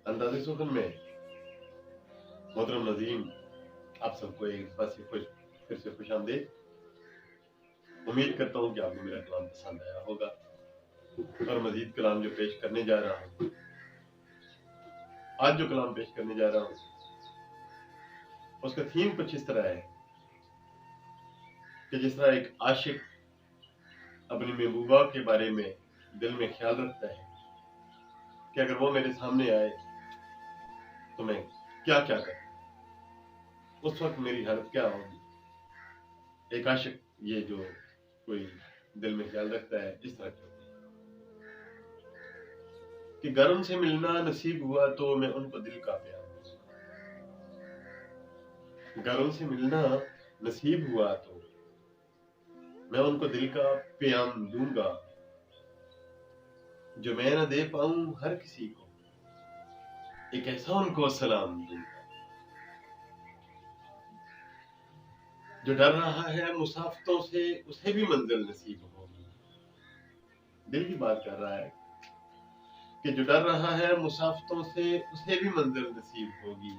अंदाज़े सुखन में मोहतरम नज़ीम, आप सबको एक बार से फिर से खुशामदीद। उम्मीद करता हूँ कि आपको मेरा कलाम पसंद आया होगा और मजीद कलाम जो पेश करने जा रहा हूँ, आज जो कलाम पेश करने जा रहा हूँ, उसका थीम कुछ इस तरह है कि जिस तरह एक आशिक अपनी महबूबा के बारे में दिल में ख्याल रखता है कि अगर वो मेरे सामने आए तो मैं क्या क्या करूं, उस वक्त मेरी हालत क्या होगी। एक आशिक ये जो कोई दिल में ख्याल रखता है इस तरह की कि गरम से मिलना नसीब हुआ तो मैं उनको दिल का प्यार दूंगा। गरम से मिलना नसीब हुआ तो मैं उनको दिल का प्याम दूंगा। जो मैं न दे पाऊं हर किसी को, एक ऐसा उनको सलाम दूंगा। जो डर रहा है मुसाफतों से उसे भी मंजिल नसीब होगी। दिल की बात कर रहा है कि जो डर रहा है मुसाफतों से उसे भी मंजिल नसीब होगी।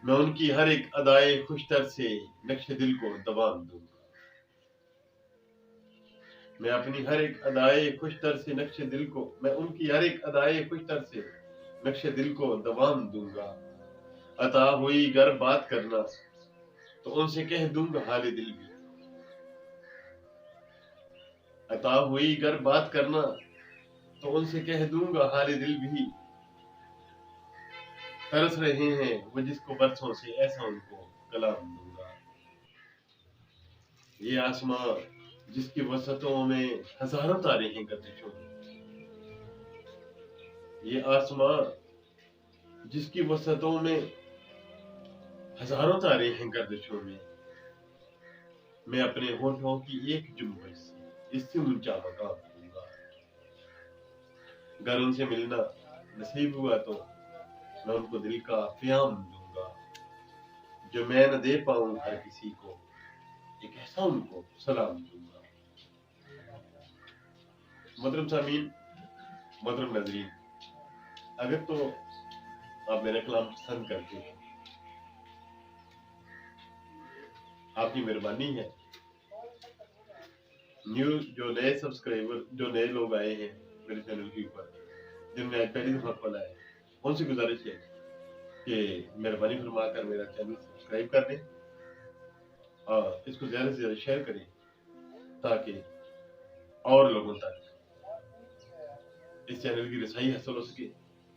मैं उनकी हर एक अदाए खुशतर से नक्शे दिल को दबाम दूंगा। मैं अपनी हर एक अदाए खुशतर से नक्शे दिल को, मैं उनकी हर एक अदाए खुशतर से नक्शे दिल को दबाम दूंगा। अता हुई गर बात करना तो उनसे कह दूंगा हाले दिल भी। अता हुई गर बात करना तो उनसे कह दूंगा हाले दिल भी। तरस रहे हैं वो जिसको बरसों से ऐसा उनको कलाम दूंगा। ये आसमां जिसकी वसतों में हजारों तारे हैं गर्दिशों में, ये आसमां जिसकी वसतों में हजारों तारे हैं गर्दिशों में, मैं अपने होठों की एक जुम्मन से इससे ऊंचा मकाम दूंगा। अगर उनसे मिलना नसीब हुआ तो मैं उनको दिल का प्याम दूंगा। जो मैं न दे पाऊं हर किसी को, एक ऐसा उनको सलाम दूंगा। मोहतरम सामीन, मोहतरम नजरीन, अगर तो आप मेरा कलाम पसंद करते हैं, आपकी मेहरबानी है। न्यू जो नए सब्सक्राइबर, जो नए लोग आए हैं मेरे चैनल के ऊपर, जिनने आज पहली दफा खोला है, उनसे गुजारिश है कि मेहरबानी फरमा कर मेरा चैनल सब्सक्राइब कर दें और इसको ज्यादा से ज्यादा शेयर करें ताकि और लोगों तक इस चैनल की रसाई हासिल हो सके।